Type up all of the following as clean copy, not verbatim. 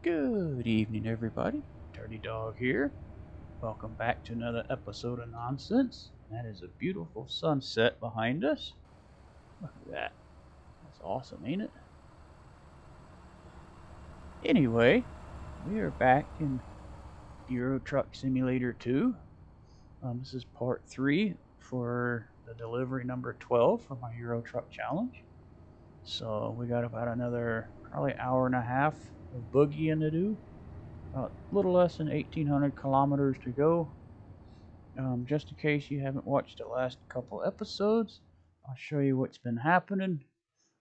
Good evening, everybody. Dirty Dog here. Welcome back to another episode of Nonsense. That is a beautiful sunset behind us. Look at that. That's awesome, ain't it? Anyway, we are back in Euro Truck Simulator 2. This is part 3 for the delivery number 12 for my Euro Truck Challenge. So we got about another probably hour and a half of boogieing to do. A little less than 1,800 kilometers to go. Just in case you haven't watched the last couple episodes, I'll show you what's been happening.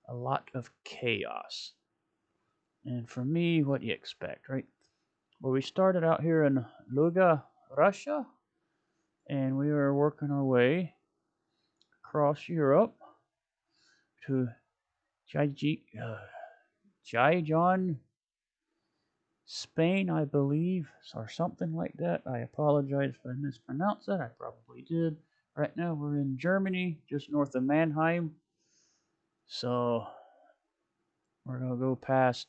A lot of chaos. And for me, what do you expect, right? Well, we started out here in Luga, Russia, and we were working our way across Europe to Gijon, Spain, I believe, or something like that. I apologize if I mispronounced that. I probably did. Right now we're in Germany, just north of Mannheim. So we're going to go past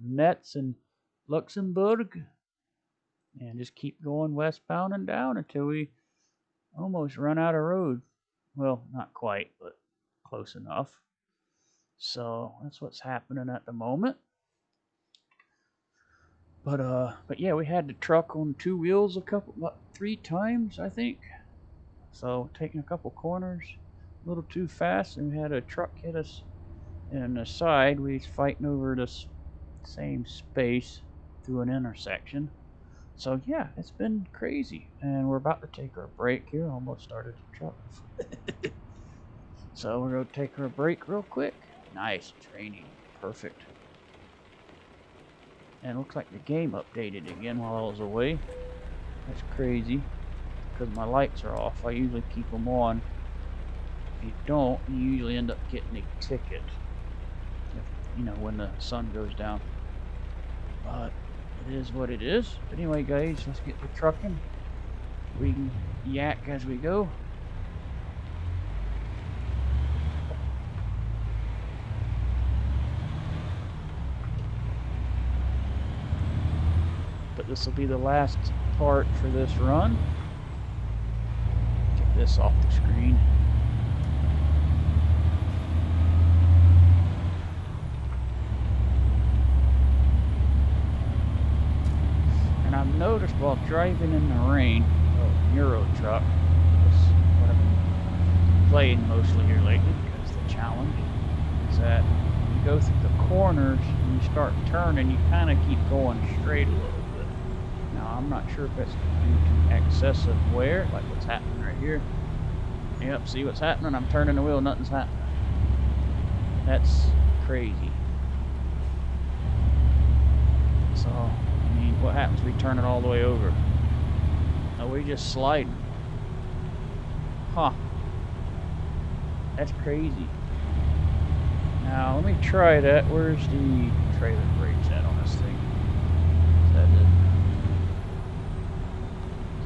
Metz and Luxembourg and just keep going westbound and down until we almost run out of road. Well, not quite, but close enough. So that's what's happening at the moment. But yeah, we had the truck on two wheels about 3 times, I think. So taking a couple corners a little too fast, and we had a truck hit us in the side. We was fighting over this same space through an intersection. So yeah, it's been crazy, and we're about to take our break here. Almost started the truck. So we're gonna take our break real quick. Nice training, perfect. And it looks like the game updated again while I was away. That's crazy, because my lights are off. I usually keep them on. If you don't, you usually end up getting a ticket, when the sun goes down. But it is what it is. But anyway, guys, let's get to trucking. We can yak as we go. But this will be the last part for this run. Get this off the screen. And I've noticed while driving in the rain, Euro Truck, that's what I've been playing mostly here lately because the challenge is that you go through the corners and you start turning, you kind of keep going straight a little bit. Now, I'm not sure if that's due to excessive wear, like what's happening right here. Yep, see what's happening? I'm turning the wheel, nothing's happening. That's crazy. So, what happens if we turn it all the way over? No, we just sliding. Huh. That's crazy. Now, let me try that. Where's the trailer brakes at on this thing? Is that it?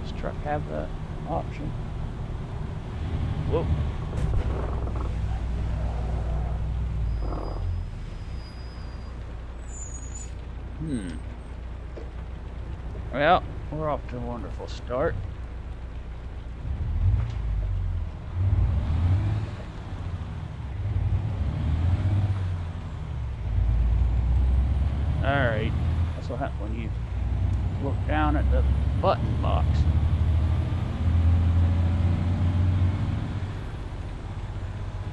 Does this truck have that option? Whoa. Well, we're off to a wonderful start. Alright, that's what happens when you look down at the button box.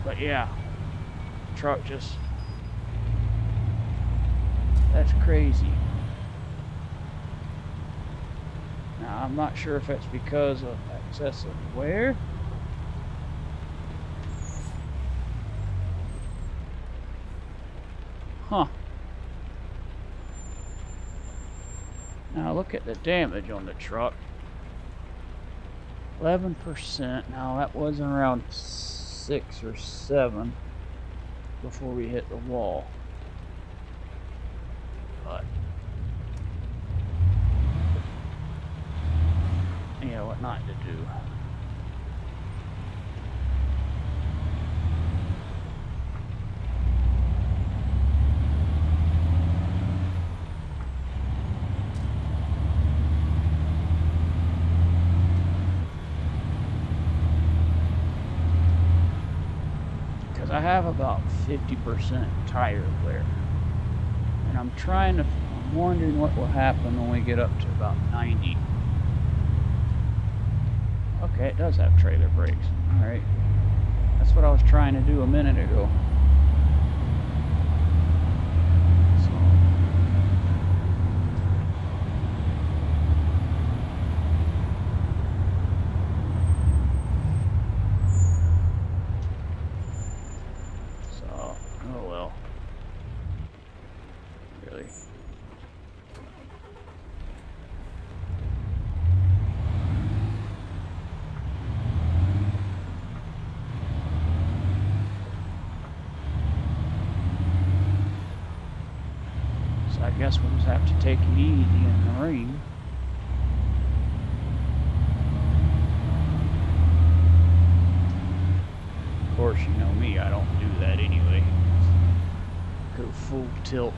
But yeah, truck just... that's crazy. Now, I'm not sure if it's because of excessive wear. Huh. Now, look at the damage on the truck. 11%. Now, that was around 6 or 7 before we hit the wall. But yeah, what not to do. have about 50% tire wear. And I'm wondering what will happen when we get up to about 90. Okay, it does have trailer brakes. Alright. That's what I was trying to do a minute ago. So, oh well. Really. I guess we'll just have to take it easy in the rain. Of course, you know me, I don't do that anyway. Go full tilt.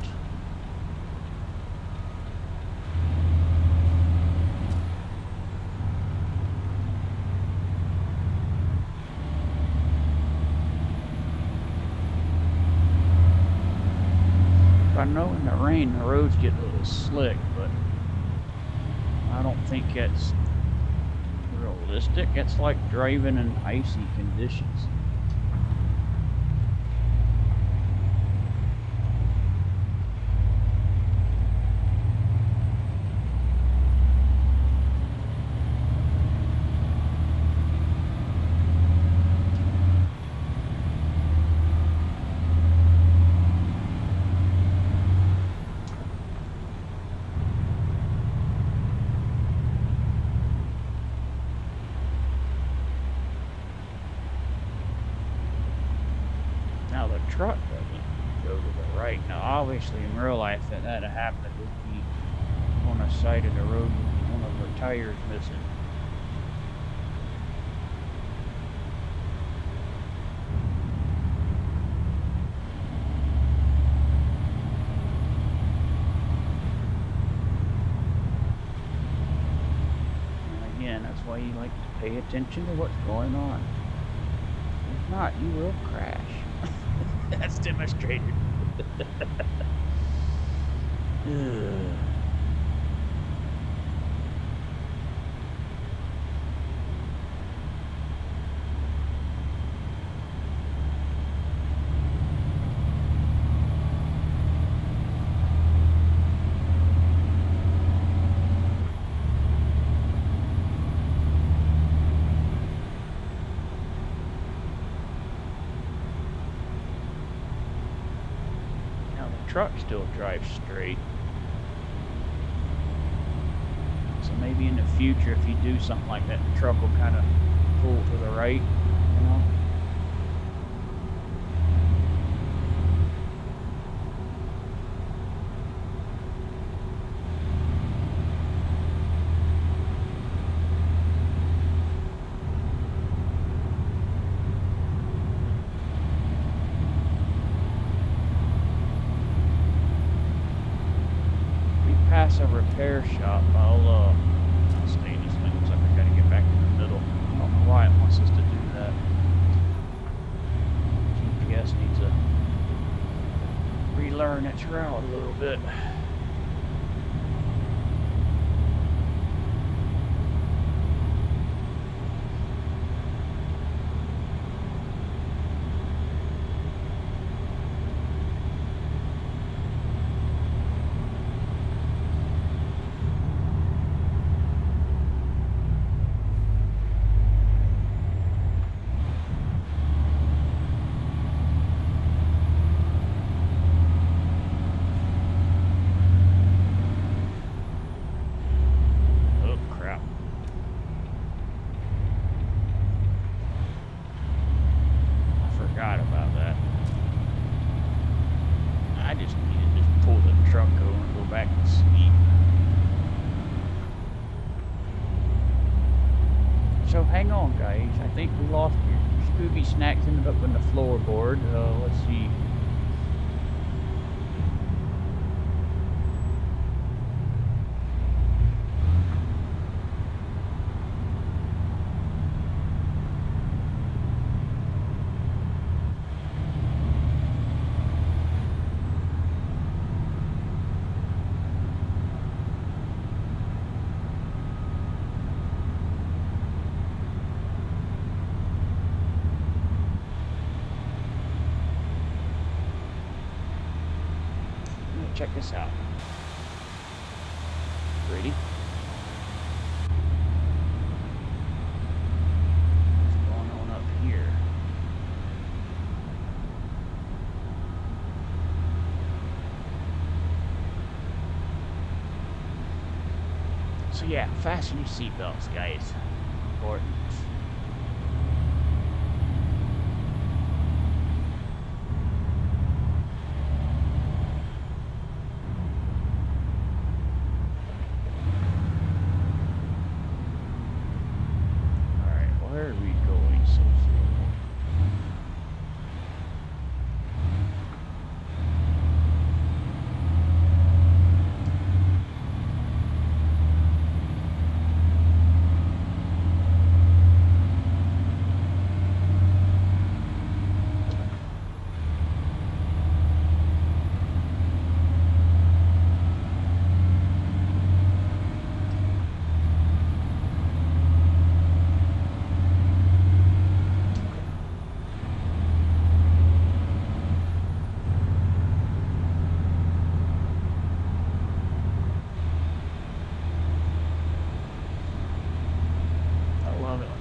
I know in the rain the roads get a little slick, but I don't think it's realistic. It's like driving in icy conditions. Now the truck doesn't go to the right. Now obviously in real life that had happened, it would be on the side of the road with one of her tires missing. And again, that's why you like to pay attention to what's going on. If not, you will crash. That's demonstrated. Truck still drives straight. So maybe in the future, if you do something like that, the truck will kind of pull to the right, you know? Pass a repair shop, I'll stay in this lane. Looks like I gotta get back in the middle. I don't know why it wants us to do that. GPS needs to relearn its route a little bit. So hang on, guys. I think we lost your Scooby Snacks ended up in the floorboard. Let's see. check this out. Ready? What's going on up here? So yeah, fasten your seatbelts, guys. Important. Where are we going so slow?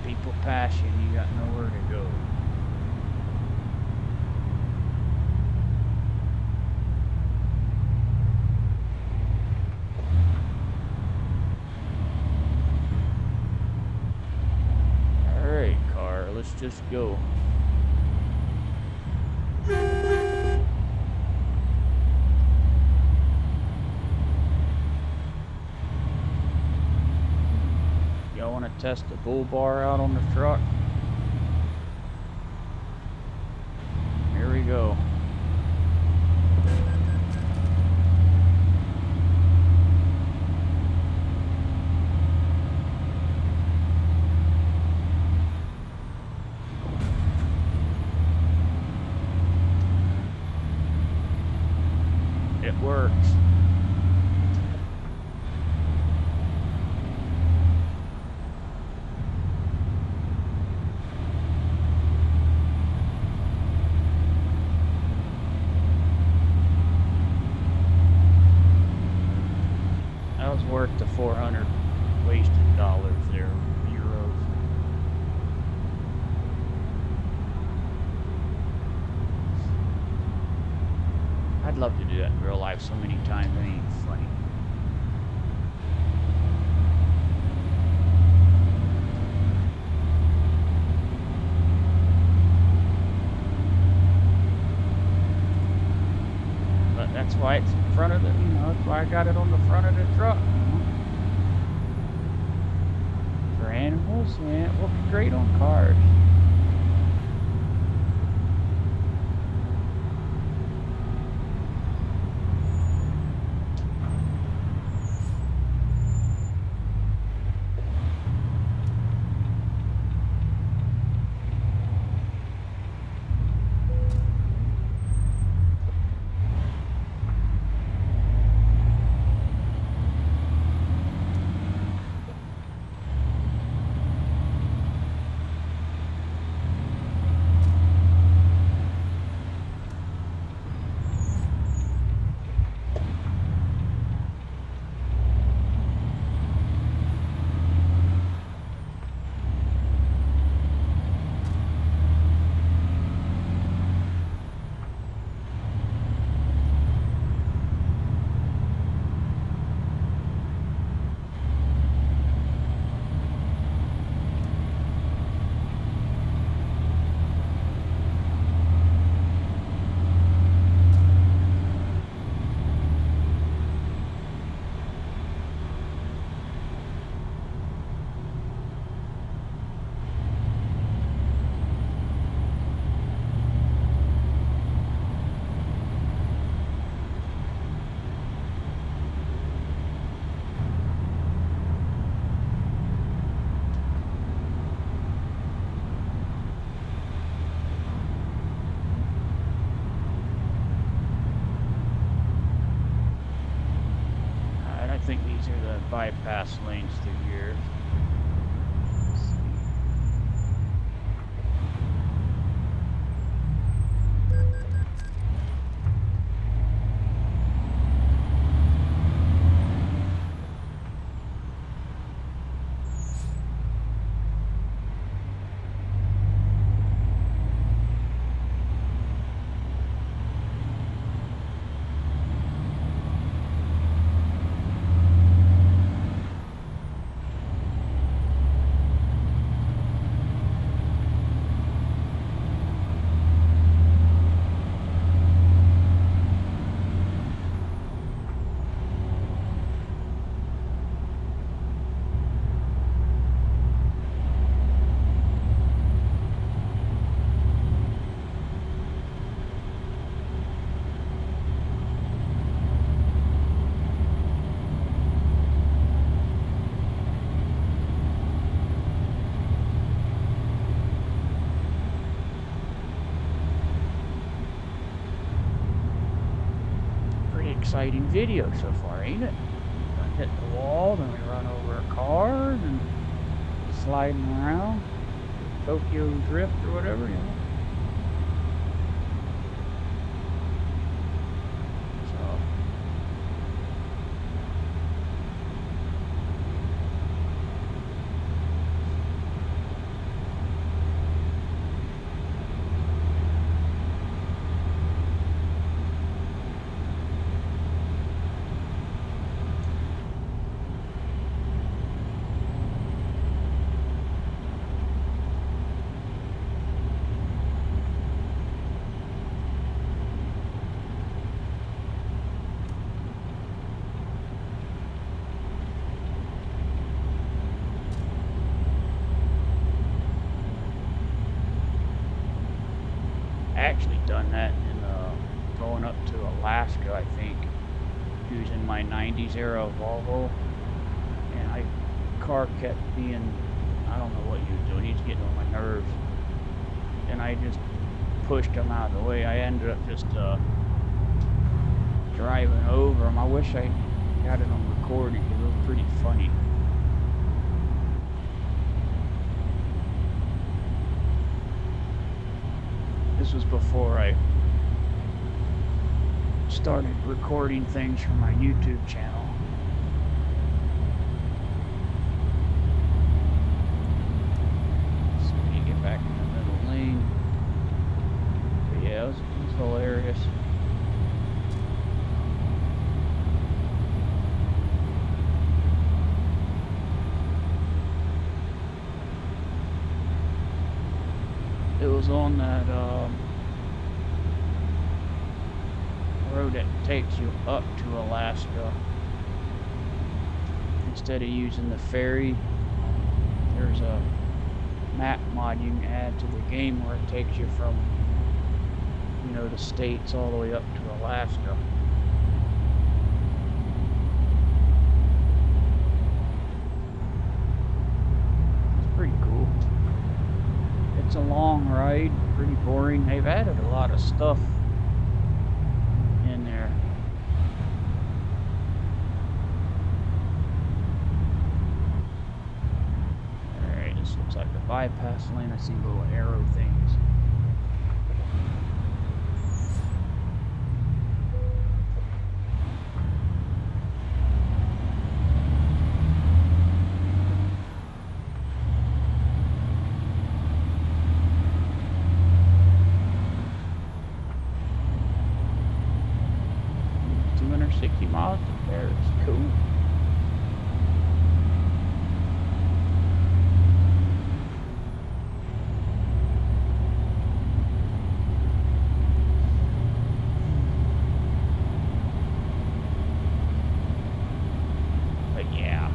People pass you and you got nowhere to go. Alright, car, let's just go. Y'all want to test the bull bar out on the truck? Here we go. It works. That was worth the 400 wasted dollars there, euros. I'd love to do that in real life so many times, it ain't funny. But that's why it's in front of the, that's why I got it on the front of the truck. For animals, yeah, it works great on cars. I think these are the bypass lanes through here. exciting video so far, ain't it? We hit the wall, then we run over a car, and sliding around, Tokyo Drift or whatever, you know. Actually done that in going up to Alaska, I think, using my 90s era Volvo, and car kept being, I don't know what he was doing, he was getting on my nerves, and I just pushed him out of the way. I ended up just driving over him. I wish I got it on recording because it was pretty funny. This was before I started recording things for my YouTube channel. So you get back in the middle lane. But yeah, it was hilarious. It was on that road that takes you up to Alaska. Instead of using the ferry, there's a map mod you can add to the game where it takes you from, you know, the States all the way up to Alaska. It's pretty cool. It's a long ride, pretty boring. They've added a lot of stuff in there. Alright, this looks like the bypass lane. I see little arrow things. Miles to Paris, cool. But yeah.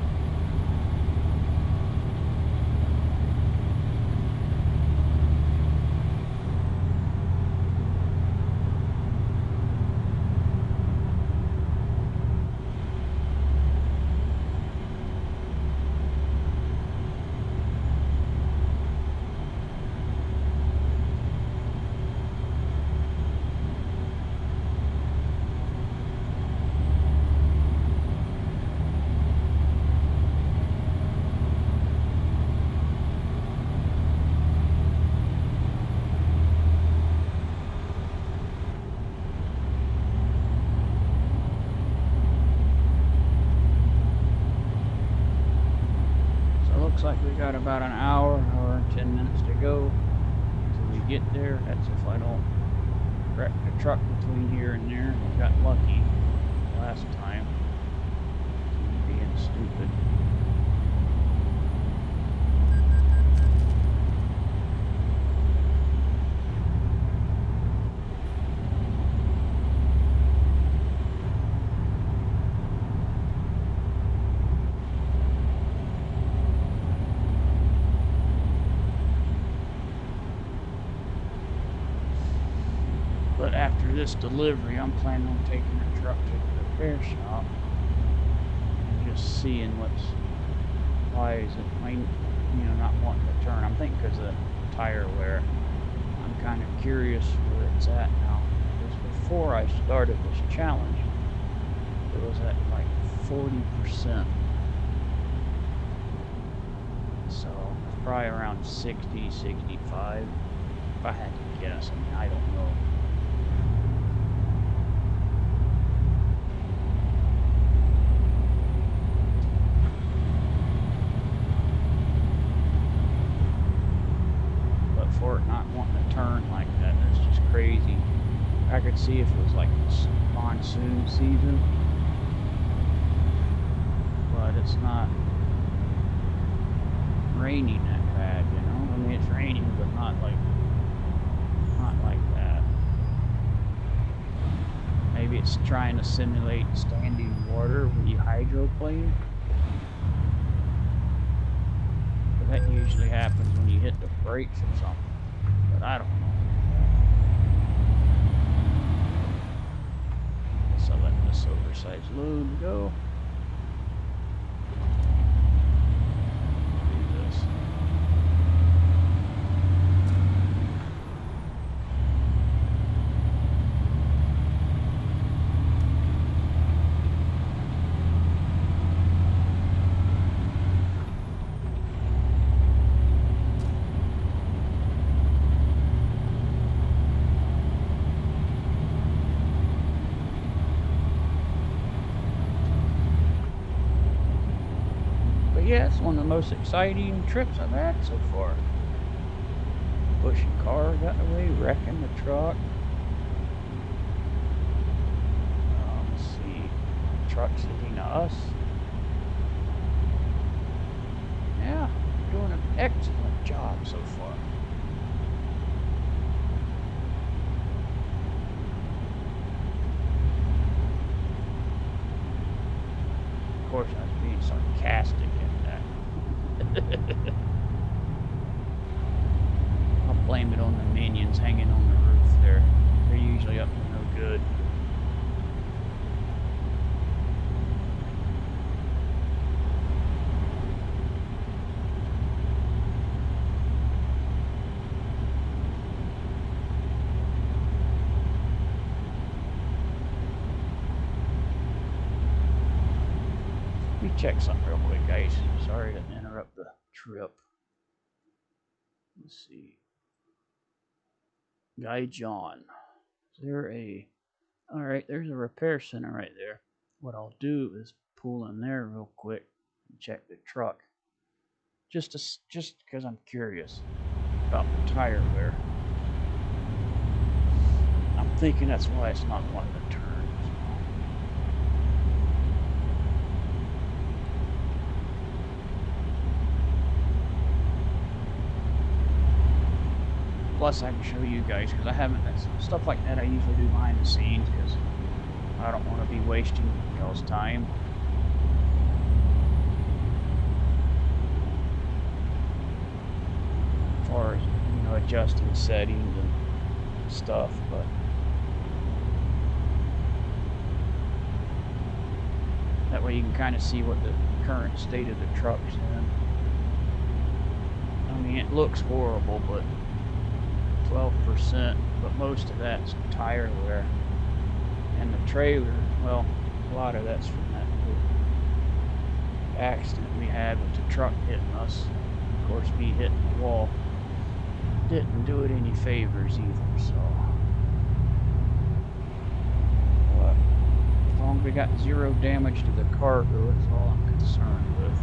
Looks like we got about an hour or 10 minutes to go until we get there. That's if I don't wreck the truck between here and there. We got lucky last time. Being stupid. But after this delivery, I'm planning on taking the truck to the repair shop and just seeing why is it, not wanting to turn. I'm thinking because of the tire wear. I'm kind of curious where it's at now. Because before I started this challenge, at like 40%. So it's probably around 60, 65. If I had to guess, I mean, I don't know. But for it not wanting to turn like that, that's just crazy. I could see if it was like monsoon season, but it's not raining that bad, you know? I mean, it's raining, but not like that. Maybe it's trying to simulate standing water when you hydroplane. But that usually happens when you hit the brakes or something. But I don't know. So let this oversized load go. Do this. Yeah, it's one of the most exciting trips I've had so far. Pushing car got away, wrecking the truck. Let's see, truck's hitting us. Yeah, doing an excellent job so far. Of course, I was being sarcastic in that. I'll blame it on the minions hanging on the roof there. They're usually up to no good. Let me check something real quick, guys. Sorry to interrupt the trip. Let's see. Guy John. Is there a... Alright, there's a repair center right there. What I'll do is pull in there real quick and check the truck. Just because I'm curious about the tire wear. I'm thinking that's why it's not wanting to turn. Plus, I can show you guys because I haven't. Stuff like that I usually do behind the scenes because I don't want to be wasting y'all's time. As far as, you know, adjusting settings and stuff, but that way you can kind of see what the current state of the truck's in. I mean, it looks horrible, but 12%, but most of that's tire wear. And the trailer, well, a lot of that's from that accident we had with the truck hitting us. Of course, me hitting the wall didn't do it any favors either, so. But as long as we got zero damage to the cargo, that's all I'm concerned with.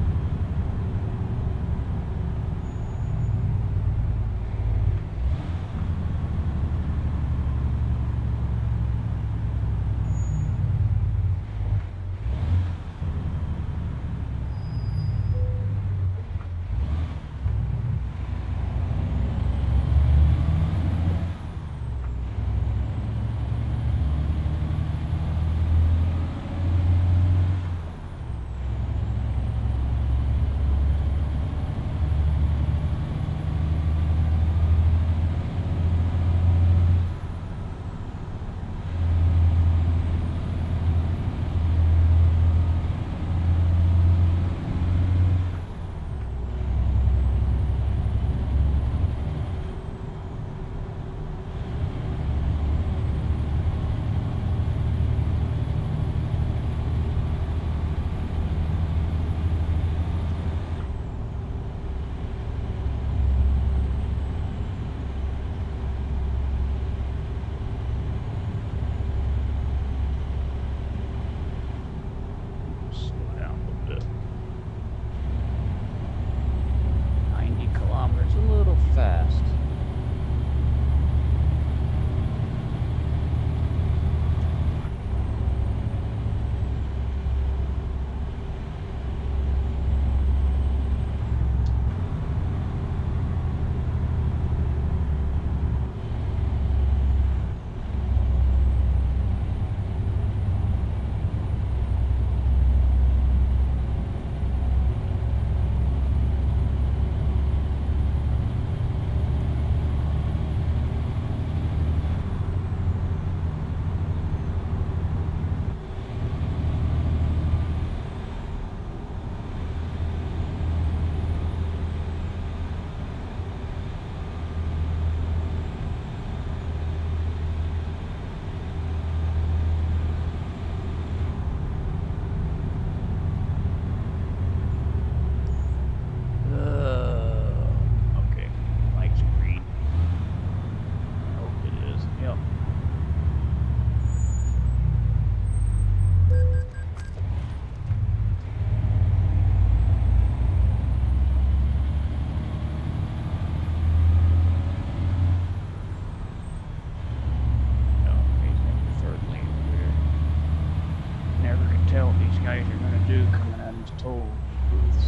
these toll booths.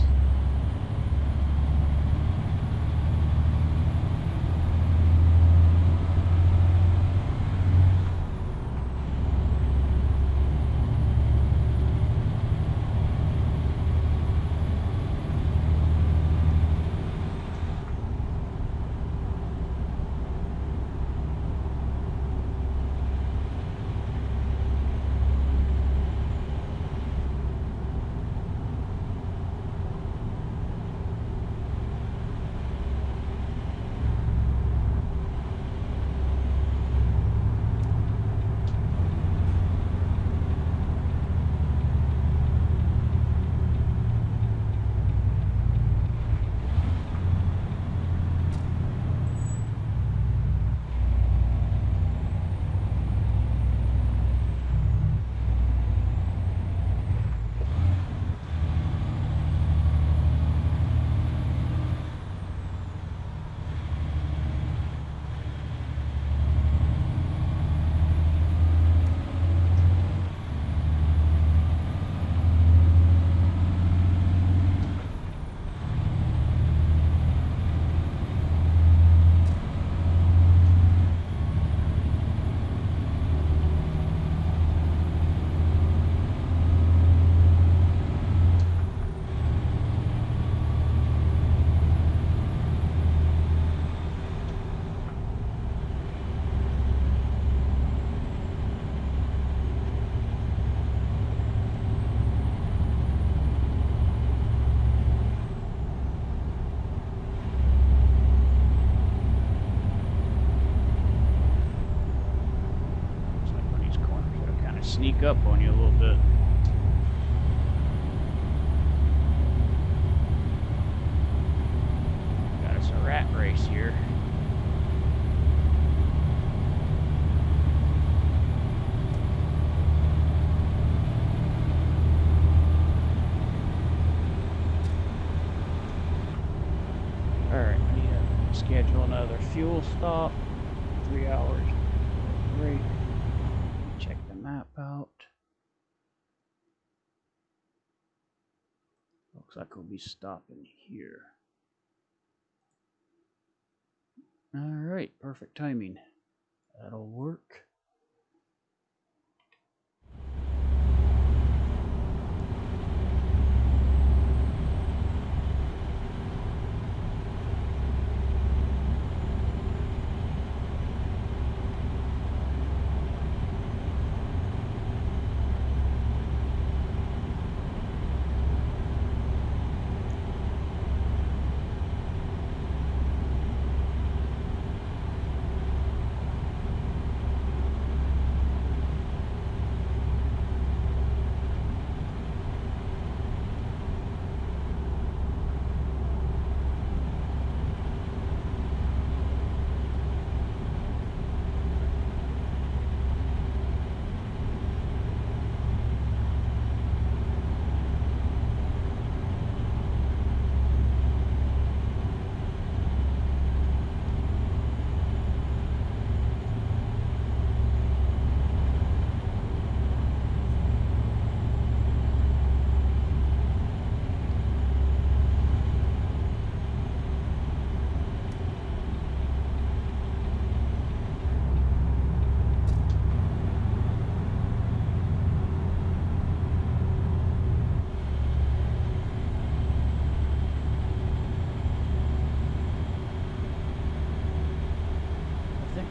Sneak up on you a little bit. Got us a rat race here. Alright, I need to schedule another fuel stop. 3 hours break. Check the map out. Looks like we'll be stopping here. Alright, perfect timing. That'll work.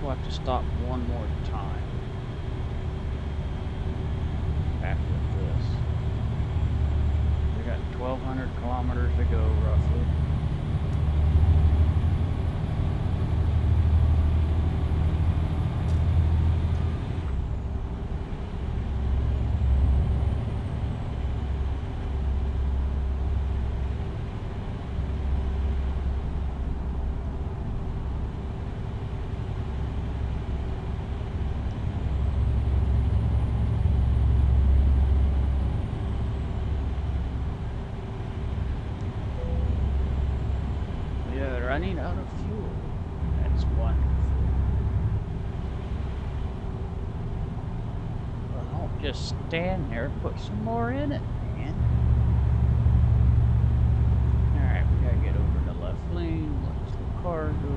We'll have to stop one more time after this. We got 1,200 kilometers to go, roughly. Running out of fuel. That's wonderful. Well, don't just stand there. Put some more in it, man. lane, lots of cargo.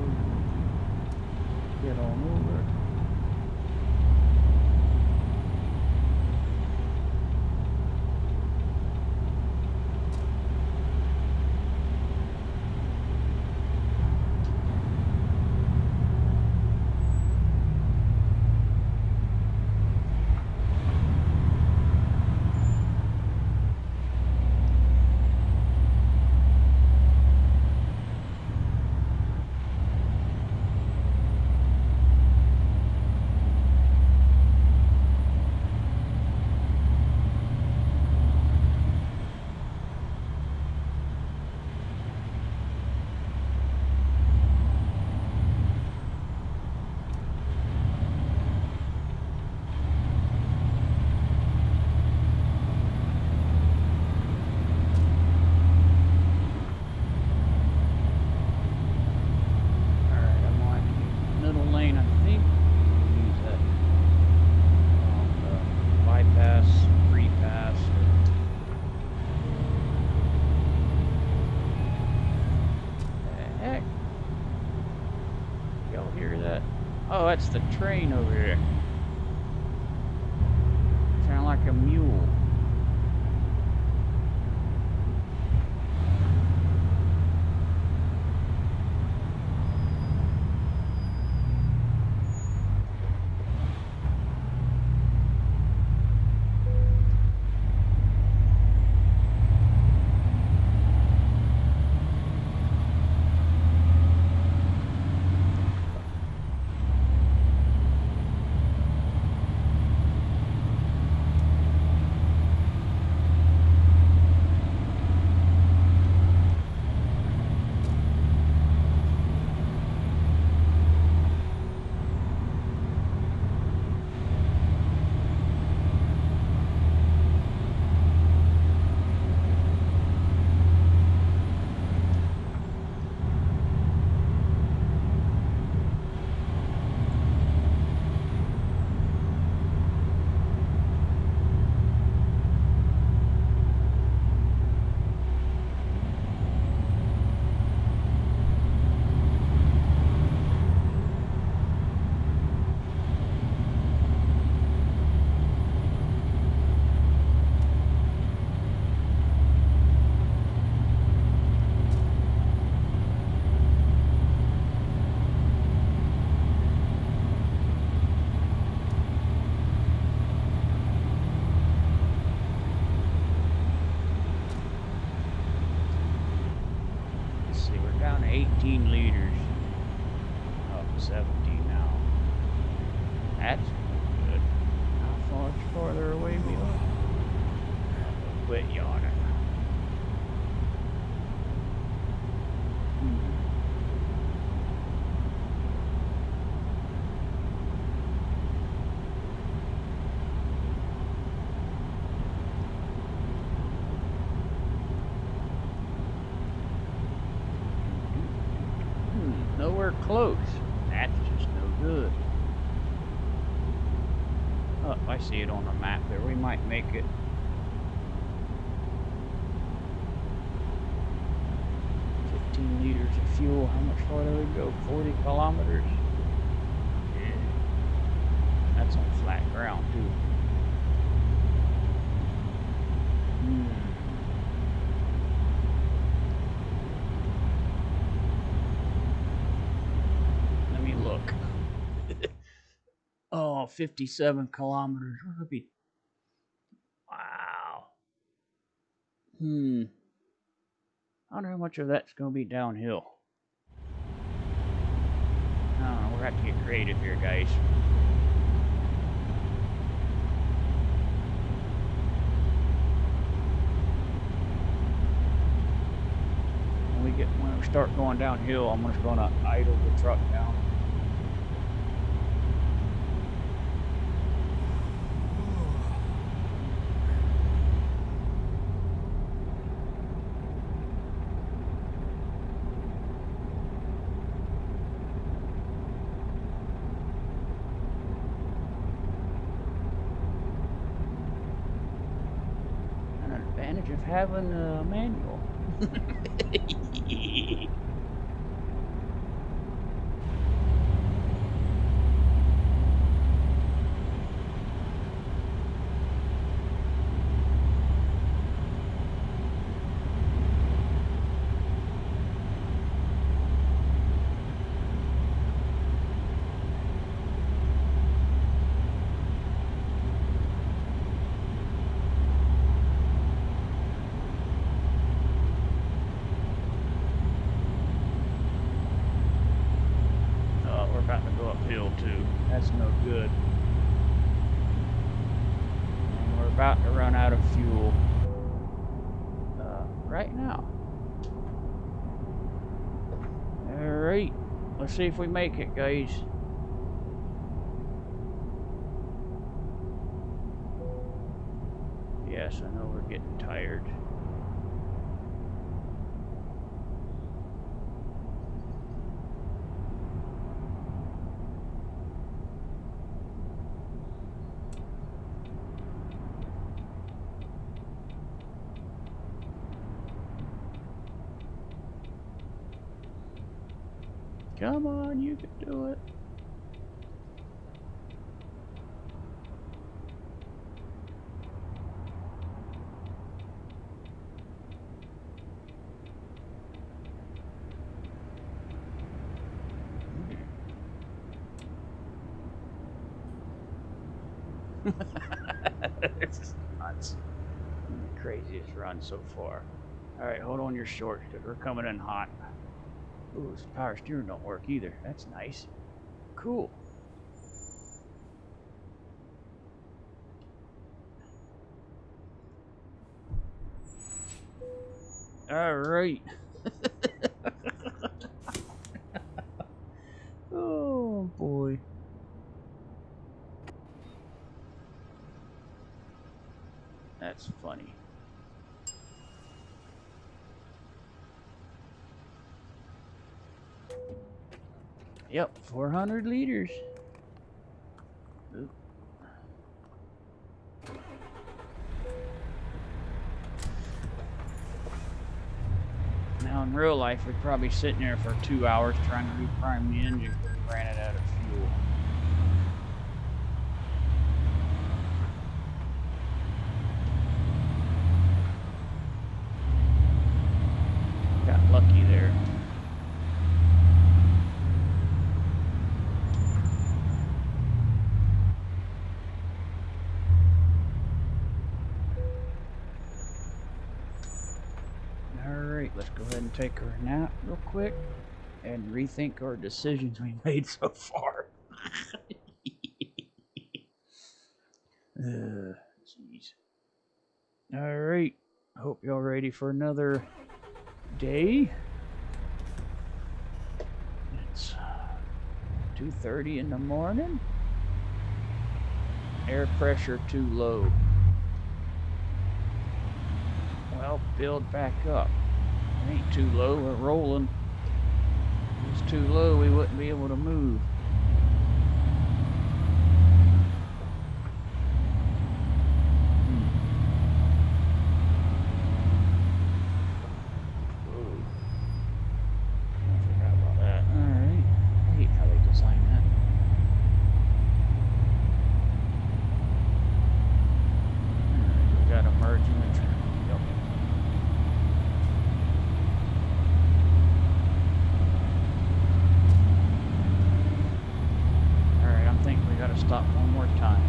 Get on over. Oh, that's the train over there. Sound like a mule. Down to 18 liters. Up to 17 now. That's good. How far farther away we are? Quit yawning. Nowhere close. That's just no good. Oh, I see it on the map there. We might make it. Liters of fuel. How much farther we go? 40 kilometers. Yeah. That's on flat ground too. Let me look. Oh, 57 kilometers. What would be? Wow. I wonder how much of that's going to be downhill. I don't know. We're going to have to get creative here, guys. When we start going downhill, I'm just going to idle the truck down. An advantage of having a manual. to. That's no good. And we're about to run out of fuel right now. Alright, let's see if we make it, guys. Yes, I know we're getting tired. Come on, you can do it. This is nuts. The craziest run so far. Alright, hold on your shorts because we're coming in hot. Ooh, this power steering don't work either. That's nice. Cool. Alright. Oh boy. That's funny. Yep, 400 liters. Oop. Now in real life, we'd probably be sitting there for 2 hours trying to reprime the engine because we ran it out of fuel. Got lucky there. Alright, let's go ahead and take our nap real quick and rethink our decisions we made so far. Jeez. Alright, hope y'all ready for another day. It's 2:30 in the morning. Air pressure too low. Well, build back up. It ain't too low, we're rolling. If it's too low, we wouldn't be able to move. Stop one more time.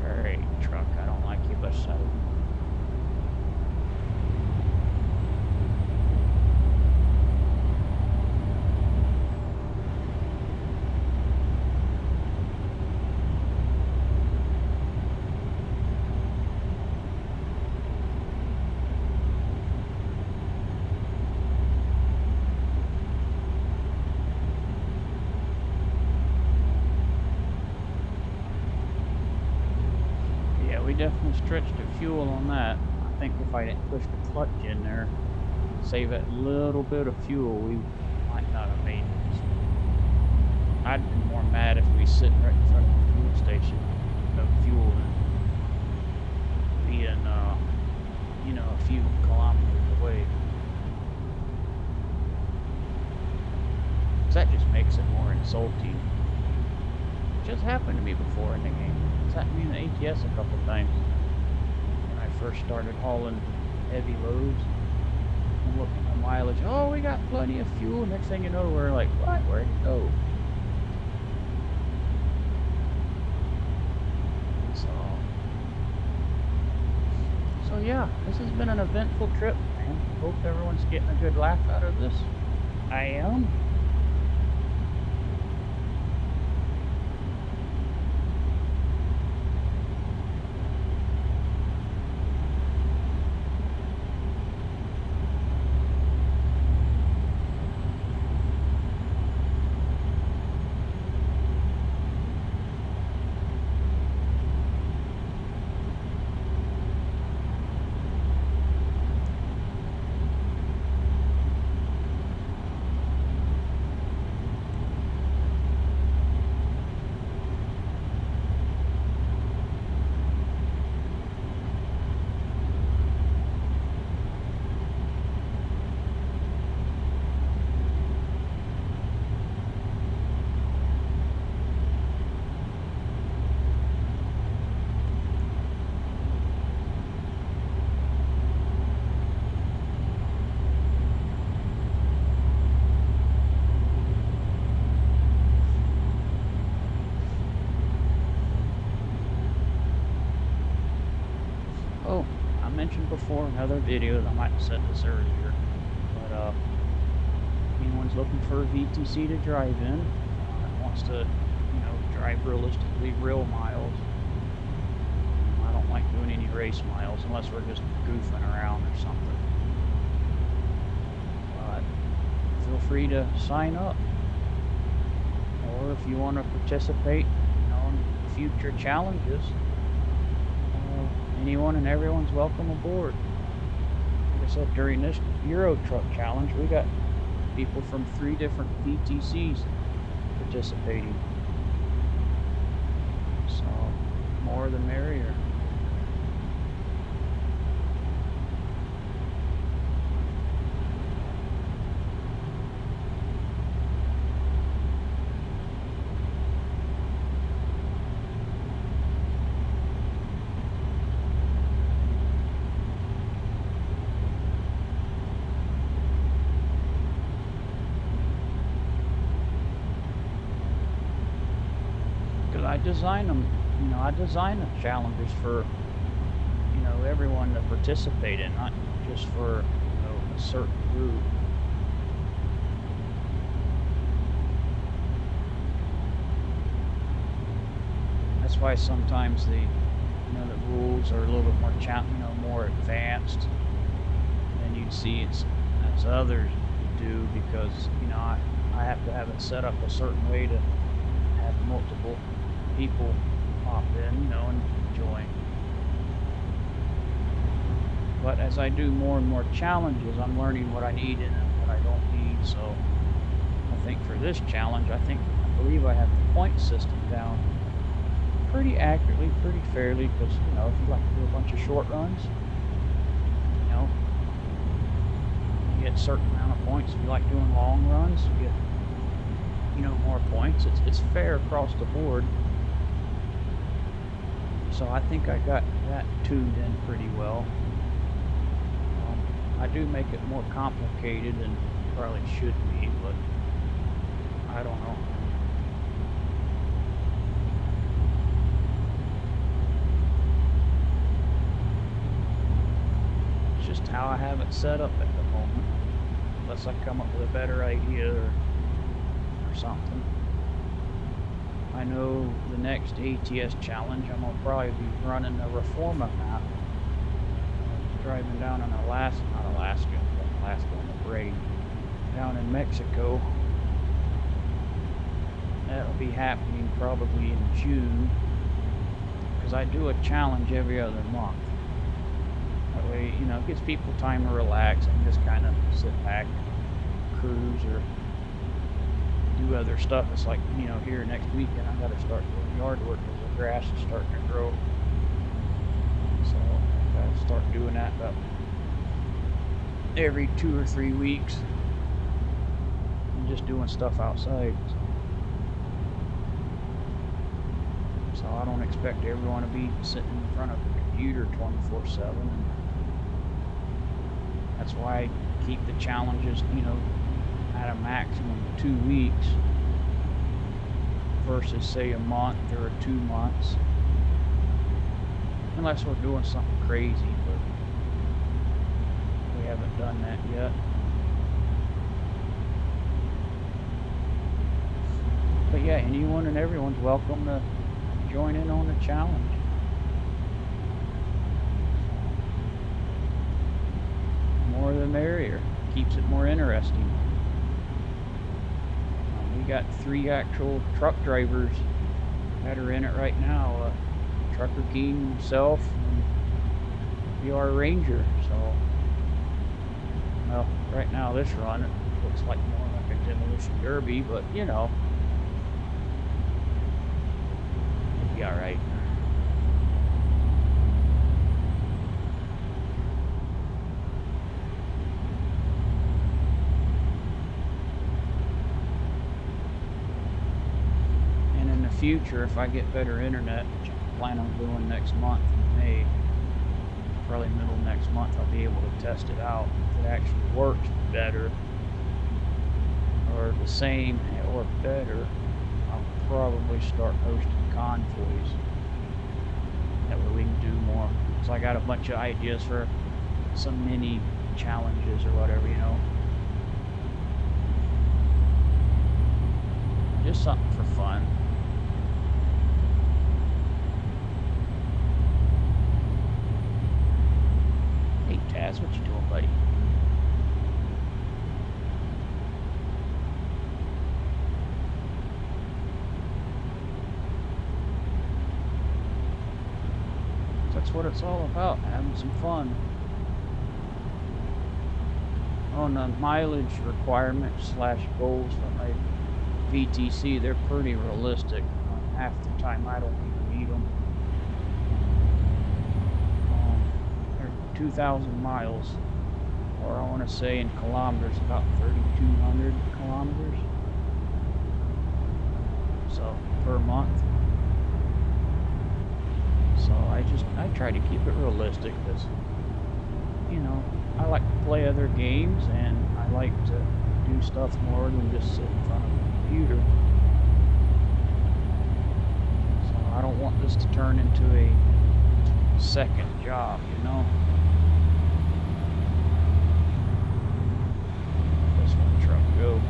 All right, truck, I don't like you, but so. We definitely stretched the fuel on that. I think if I didn't push the clutch in there, save that little bit of fuel, we might not have made it. I'd be more mad if we sit right in front of the fuel station, no fuel, and being, you know, a few kilometers away. That just makes it more insulting. It just happened to me before in the game. It's happened to me in the ATS a couple times. first started hauling heavy loads. I'm looking at the mileage. Oh, we got plenty of fuel. Next thing you know, we're like, what? Where'd it go? So yeah, this has been an eventful trip, man. Hope everyone's getting a good laugh out of this. I am. Oh, I mentioned before in other videos, I might have said this earlier, but anyone's looking for a VTC to drive in, that wants to, drive realistically real miles. I don't like doing any race miles unless we're just goofing around or something. But feel free to sign up, or if you want to participate, in future challenges. Anyone and everyone's welcome aboard. Like I said, during this Euro Truck Challenge, we got people from 3 different VTCs participating. So, more the merrier. I design them, I design the challenges for, everyone to participate in, not just for, a certain group. That's why sometimes the rules are a little bit more more advanced than you'd see as others do, because, I have to have it set up a certain way to have multiple people pop in, and join. But as I do more and more challenges, I'm learning what I need and what I don't need. So I think for this challenge, I believe I have the point system down pretty accurately, pretty fairly, because, if you like to do a bunch of short runs, you get a certain amount of points. If you like doing long runs, you get, more points. It's fair across the board. So I think I got that tuned in pretty well. I do make it more complicated than probably should be, but I don't know. It's just how I have it set up at the moment, unless I come up with a better idea or something. I know the next ETS challenge, I'm going to probably be running the Reforma map. Driving down in Alaska on the Braid, down in Mexico. That'll be happening probably in June, because I do a challenge every other month. That way, it gives people time to relax and just kind of sit back, cruise, or do other stuff. It's like, here next weekend I got to start doing yard work because the grass is starting to grow. So I got to start doing that about every 2 or 3 weeks. And just doing stuff outside. So I don't expect everyone to be sitting in front of computer 24/7. That's why I keep the challenges, at a maximum of 2 weeks versus say a month or 2 months. Unless we're doing something crazy, but we haven't done that yet. But yeah, anyone and everyone's welcome to join in on the challenge. More the merrier. Keeps it more interesting. We got 3 actual truck drivers that are in it right now. Trucker King himself and VR Ranger. So, well, right now this run it looks like more like a demolition derby, but it'll be alright. And in the future, if I get better internet, which I plan on doing next month in May, probably middle of next month, I'll be able to test it out. If it actually works better or the same or better, I'll probably start hosting convoys. That way we can do more. So I got a bunch of ideas for some mini challenges or whatever, Just something for fun. Hey Taz, what you doing, buddy? That's what it's all about, having some fun. On the mileage requirements / goals for my VTC, they're pretty realistic. Half the time I don't even need them. They're 2,000 miles, or I want to say in kilometers, about 3,200 kilometers. So per month. So I try to keep it realistic because, I like to play other games and I like to do stuff more than just sit in front of a computer. So I don't want this to turn into a second job, This one truck go.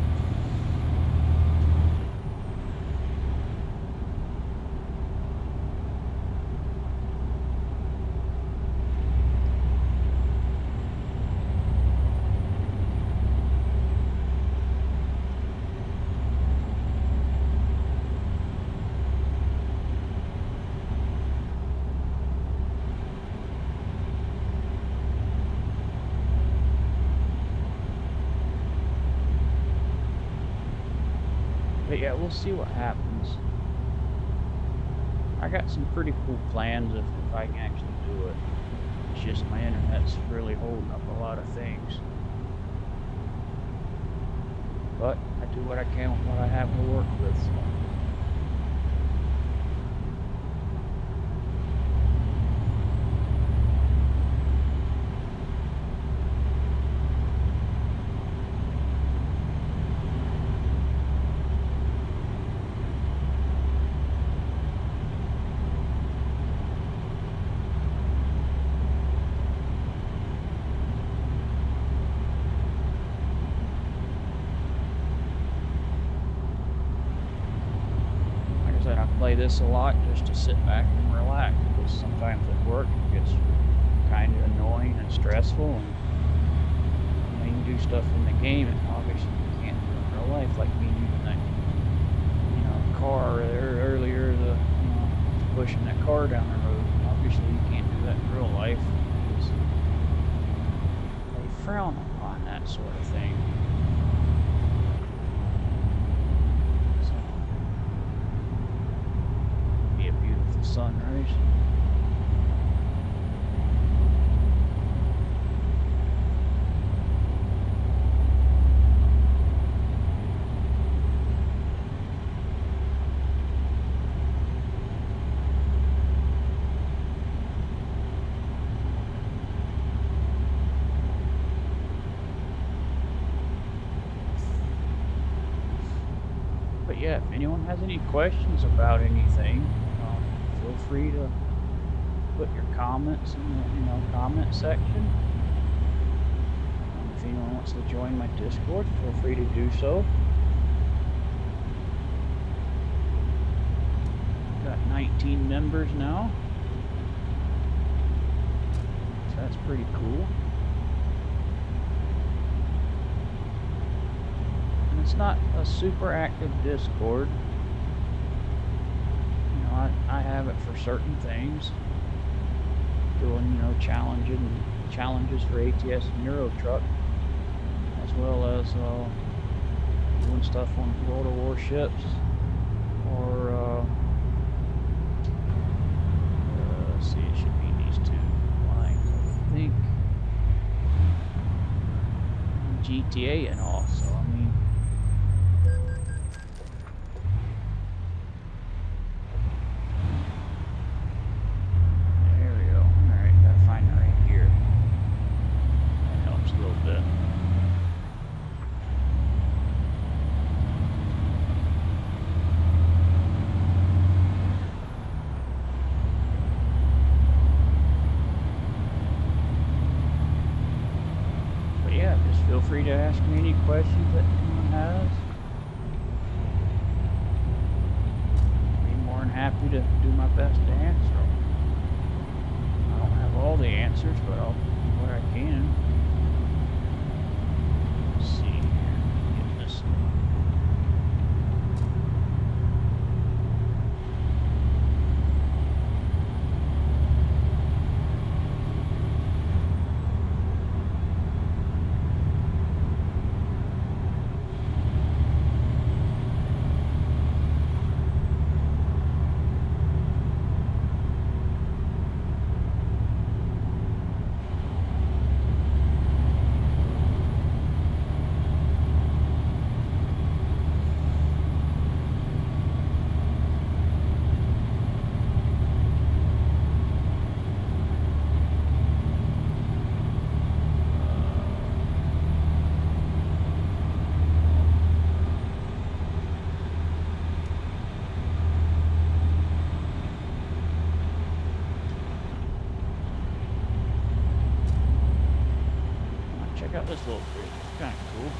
But yeah, we'll see what happens. I got some pretty cool plans if I can actually do it. It's just my internet's really holding up a lot of things. But I do what I can with what I have to work with. So. I play this a lot just to sit back and relax, because sometimes at work it gets kind of annoying and stressful, and you can do stuff in the game and obviously you can't do in real life, like me using that car earlier, pushing that car down the road. Obviously you can't do that in real life because they frown upon that sort of thing. Sunrise. But yeah, if anyone has any questions about anything, feel free to put your comments in the comment section. If anyone wants to join my Discord, feel free to do so. Got 19 members now, so that's pretty cool. And it's not a super active Discord. I have it for certain things, doing challenges for ATS and Euro Truck, as well as doing stuff on World of Warships, or let's see, it should be these two lines, I think, GTA and all. So I mean, there we go. All right, gotta find it right here. That helps a little bit. Feel free to ask me any questions that anyone has. I'll be more than happy to do my best to answer them. I don't have all the answers, but I'll do what I can. Let's see here. Get this. Check out this little bridge. It's kind of cool.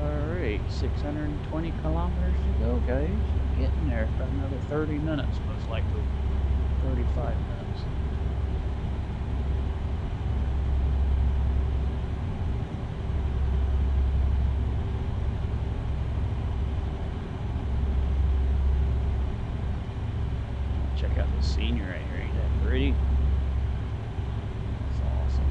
Alright, 620 kilometers to go, guys. We're getting there. About another 30 minutes, most likely. 35 minutes. Check out the scenery right here. Ain't that pretty? That's awesome.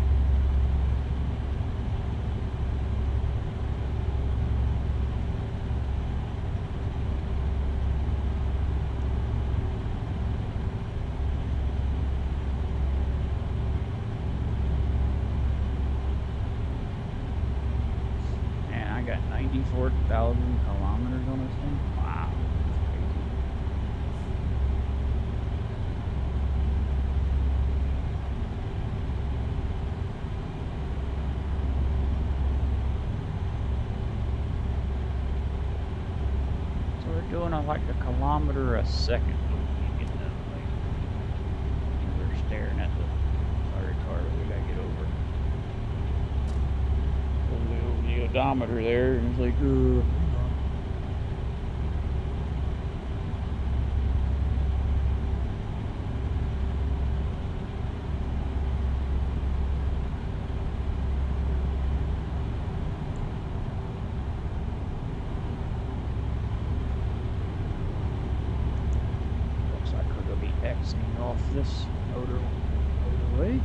Man, I got 94,000 kilometers on this thing. Wow. That's crazy. We're doing like a kilometer a second. We're staring at the sorry car that we gotta get over. The odometer there, and it's like, exiting off this motorway.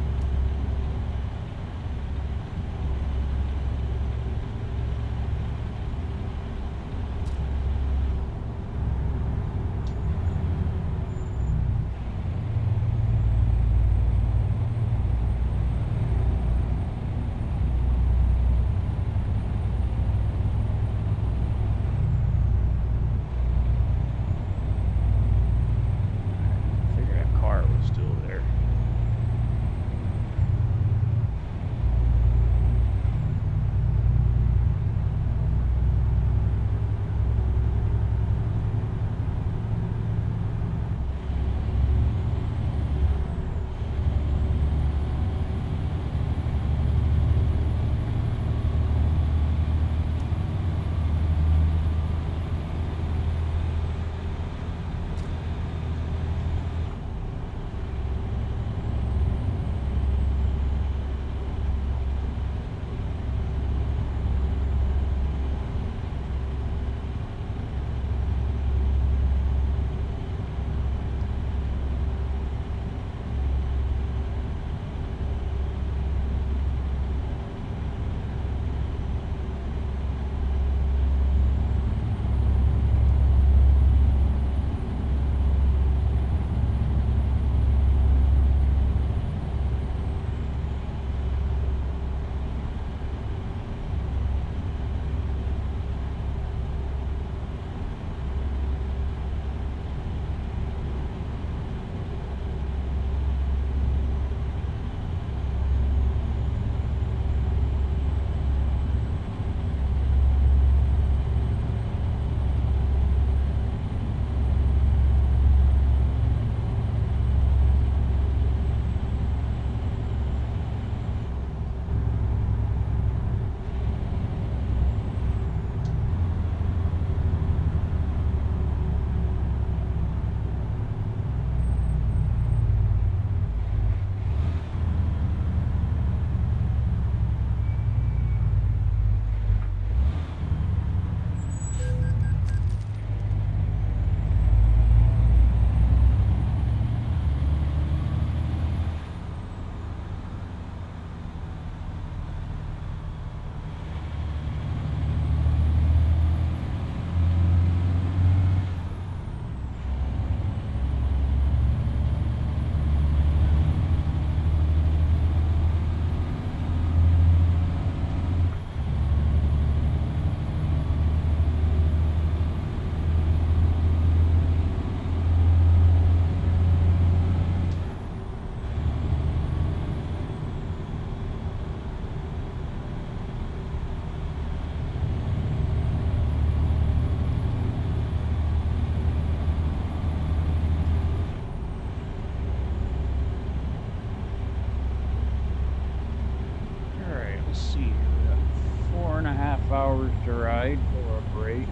hours to ride for a break.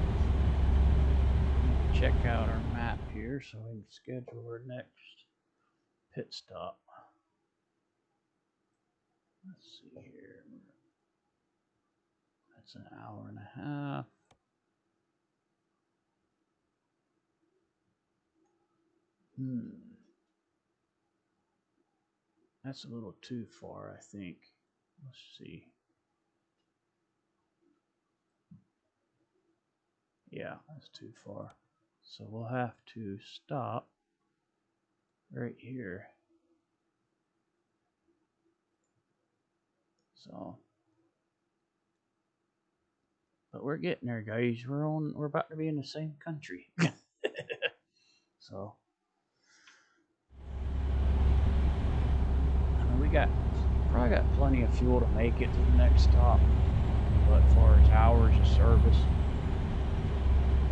Check out our map here so we can schedule our next pit stop. Let's see here. That's an hour and a half. That's a little too far, I think. Let's see. Yeah, that's too far. So we'll have to stop right here. So, but we're getting there, guys. We're about to be in the same country. So, I mean, we probably got plenty of fuel to make it to the next stop. But as far as hours of service,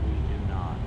we do not.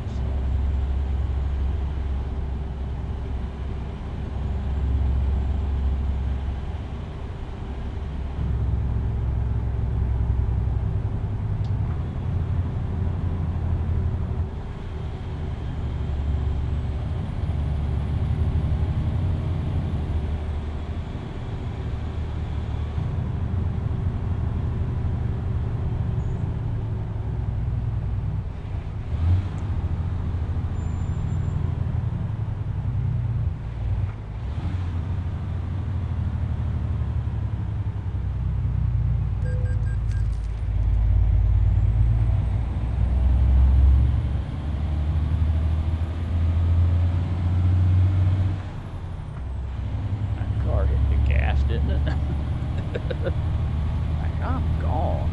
I'm gone.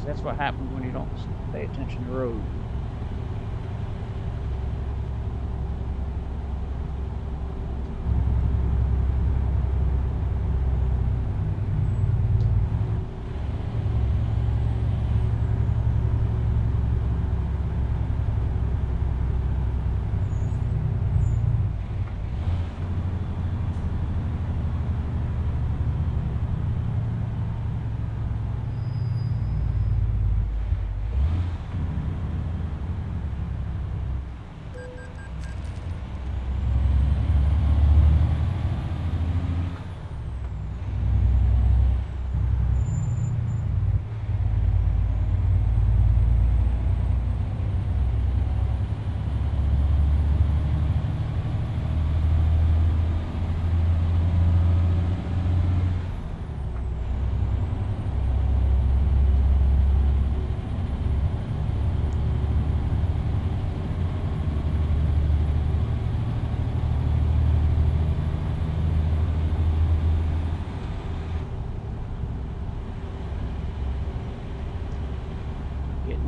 That's what happens when you don't pay attention to the road.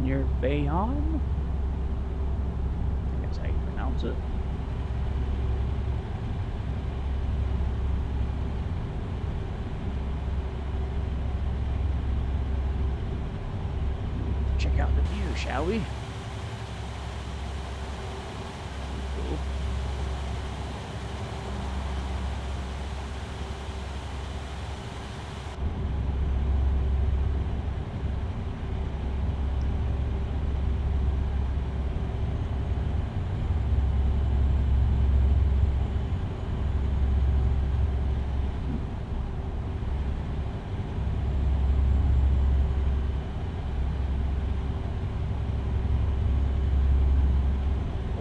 Near Bayonne? I think that's how you pronounce it. Check out the view, shall we? Cool.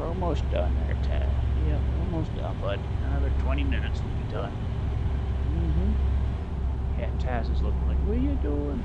Almost done there, Tad. Yep, almost done, bud. Another 20 minutes we'll be done. Yeah. Taz is looking like, what are you doing?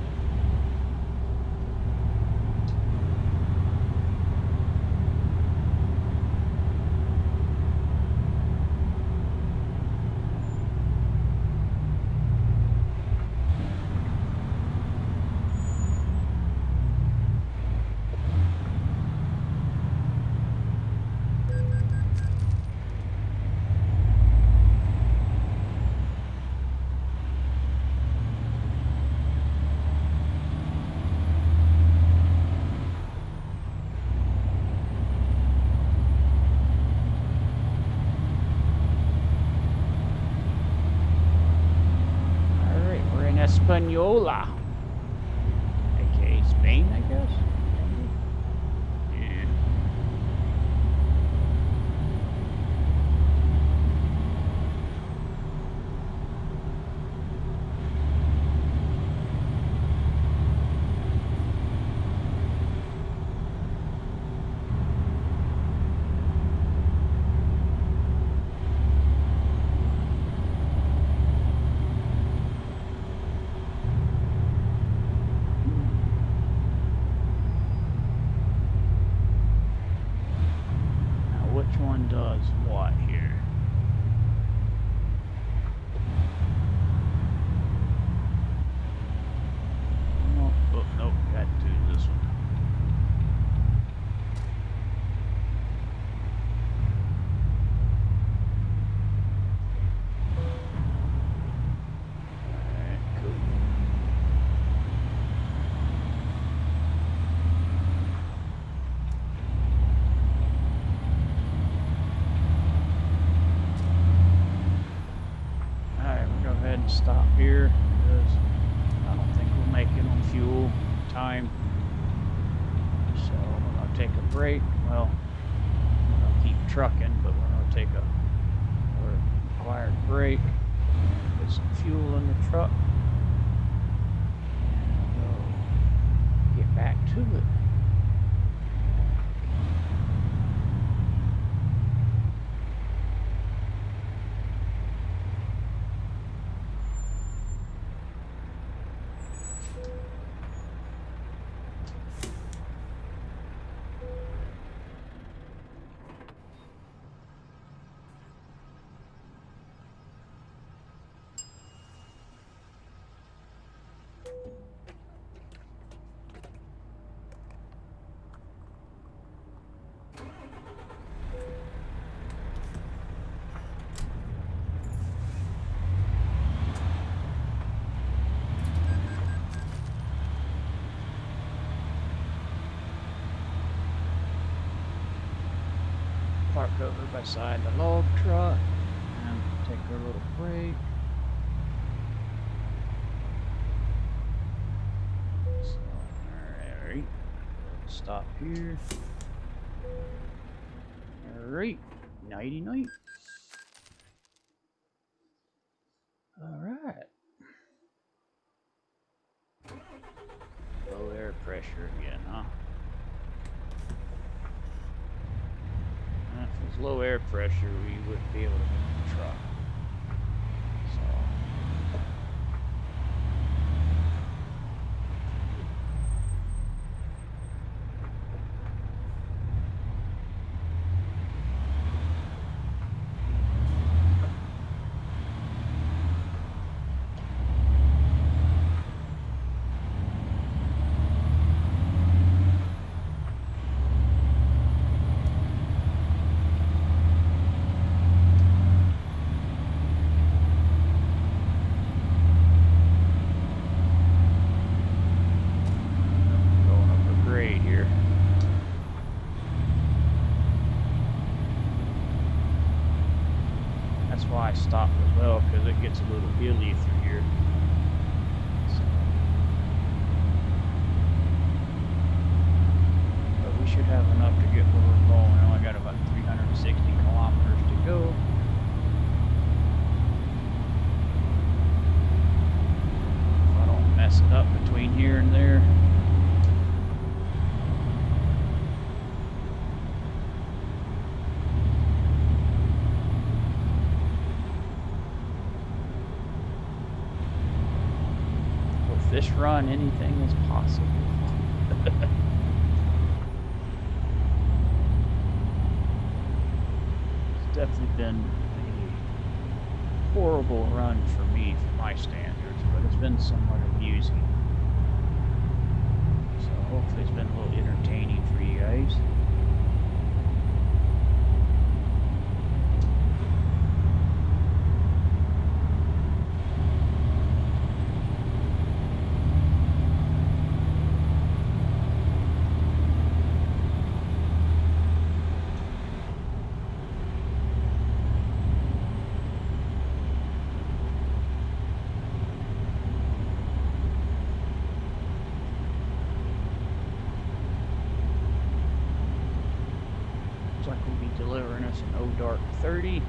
Hispaniola, aka Spain, I guess. Yeah. Which one does what here? Oh, nope, got to do this one. Alright, cool. And stop here because I don't think we'll make it on fuel time. So we're going to take a break. Well, we're going to keep trucking, but we're going to take a required break, put some fuel in the truck, and we'll get back to it. Park over beside the log truck and take a little break. So, alright, stop here. Alright, nighty night. Alright. Low air pressure again, huh? If it was low air pressure, we wouldn't be able to move the truck. So. That's why I stopped as well, because it gets a little hilly through here. So. But we should have enough to get where we're going. We only got about 360 kilometers to go. If I don't mess it up between here and there. this run, anything is possible. It's definitely been a horrible run for me, for my standards, but it's been somewhat amusing. So hopefully it's been a little entertaining for you guys. Looks like we'll be delivering us an O-Dark 30.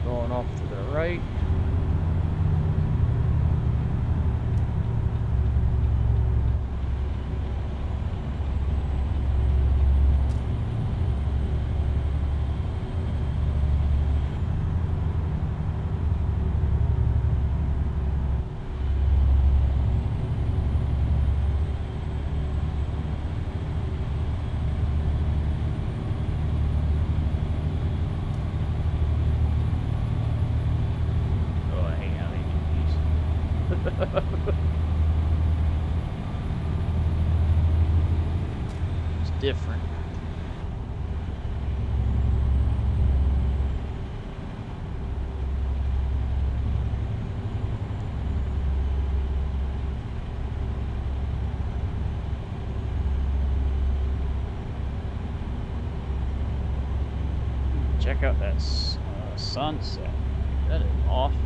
Going off to the right. It's different. Check out that sunset. That is awesome.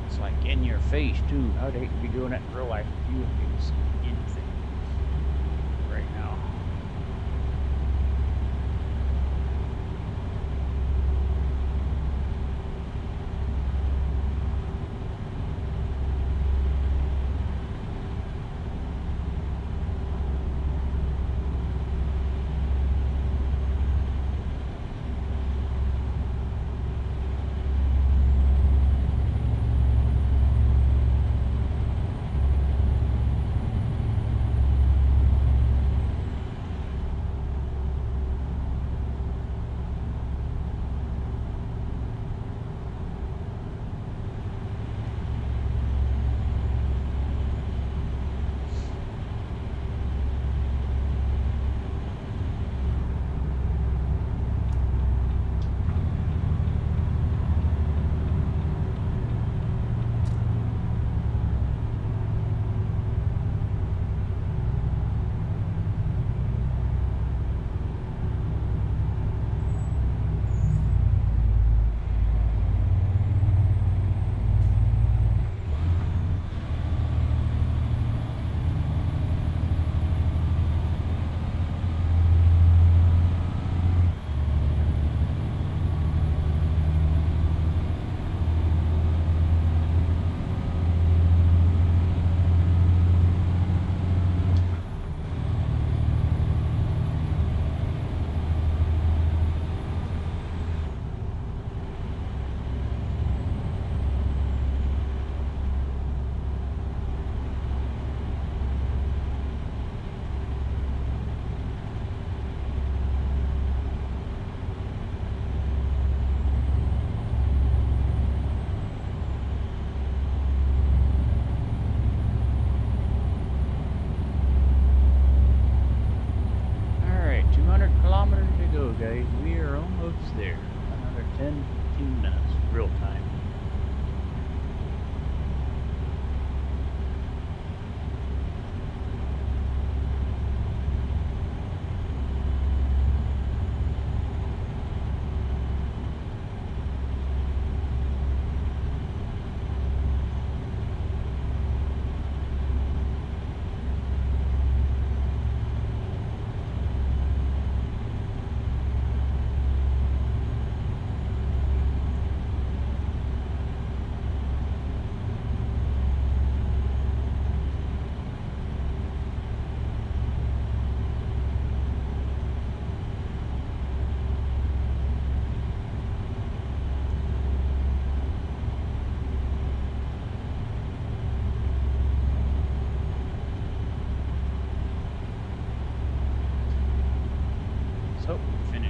It's like in your face too. I'd hate to be doing that in real life if you wouldn't be able to see anything right now.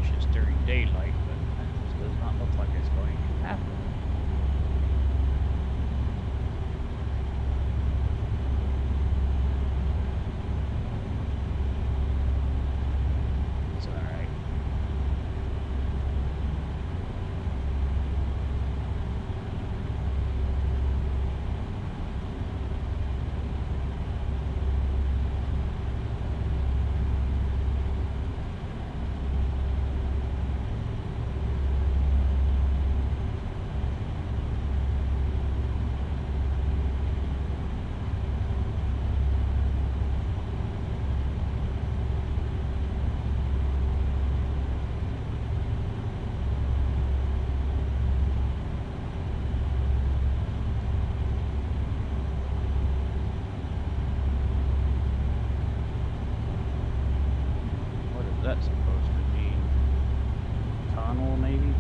finishes during daylight, but that just does not look like it's going to happen. It's alright. What is that supposed to be? Tunnel, maybe?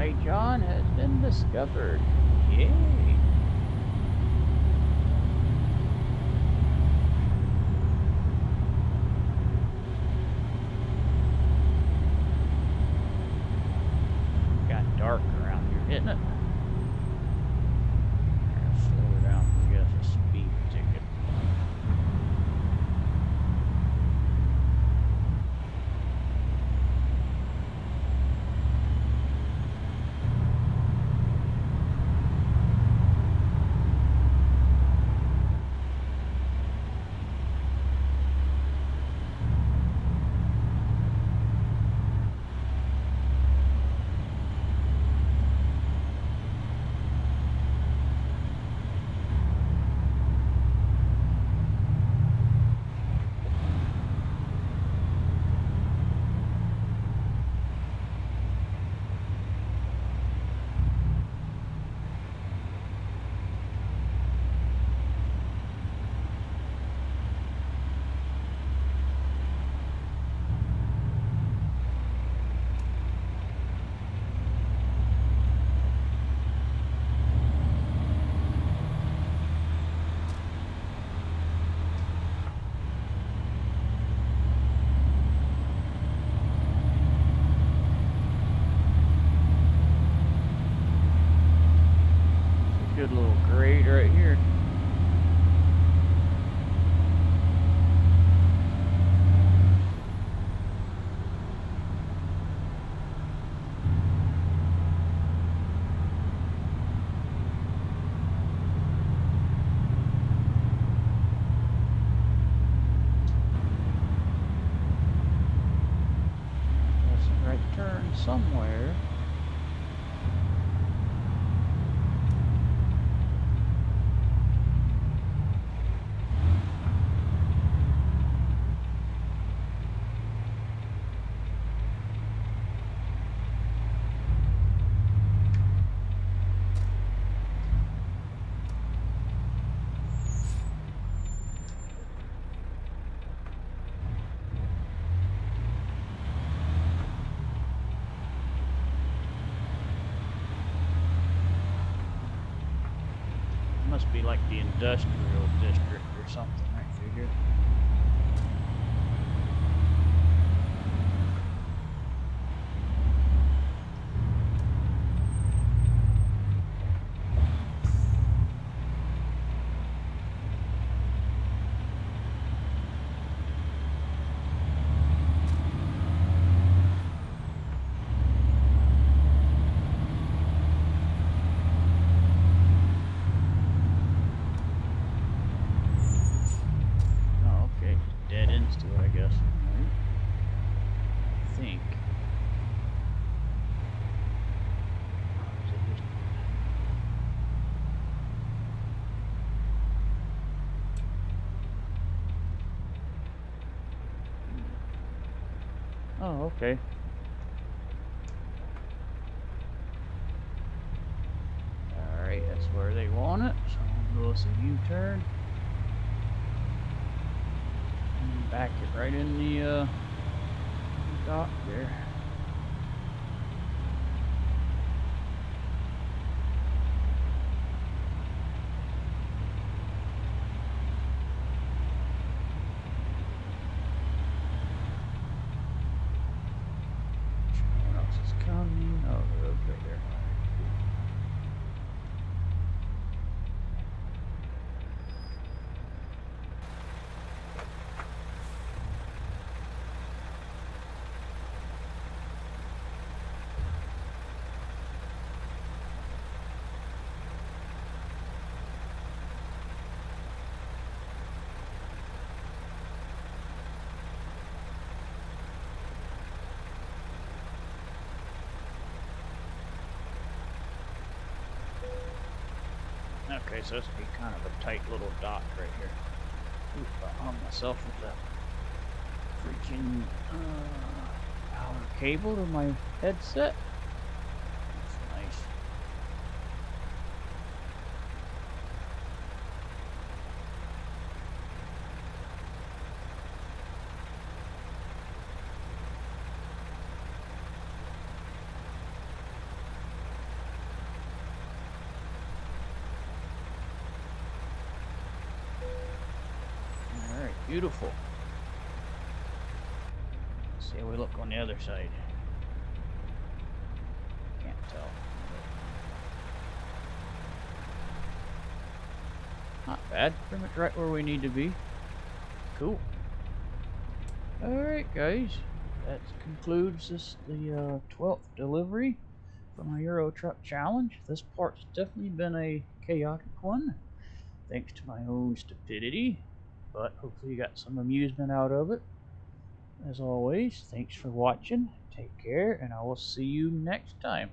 Sky John has been discovered. Yay! Got dark around here, didn't it? Slow down for just a speed ticket. Good little grade right here. That's a right turn somewhere. Must be like the industrial district or something, I figure. To it, I guess. I think. Oh, okay. Alright, that's where they want it. So I'll do us a U-turn. Back it right in the dock there. What else is coming? Oh, the road's right there. Okay, so this would be kind of a tight little dot right here. Ooh, I hung myself with that freaking power cable to my headset. That's nice. Beautiful. Let's see how we look on the other side. Can't tell. Not bad. Pretty much right where we need to be. Cool. Alright guys, that concludes the 12th delivery for my Euro Truck Challenge. This part's definitely been a chaotic one, thanks to my own stupidity, but hopefully you got some amusement out of it. As always, thanks for watching, take care, and I will see you next time.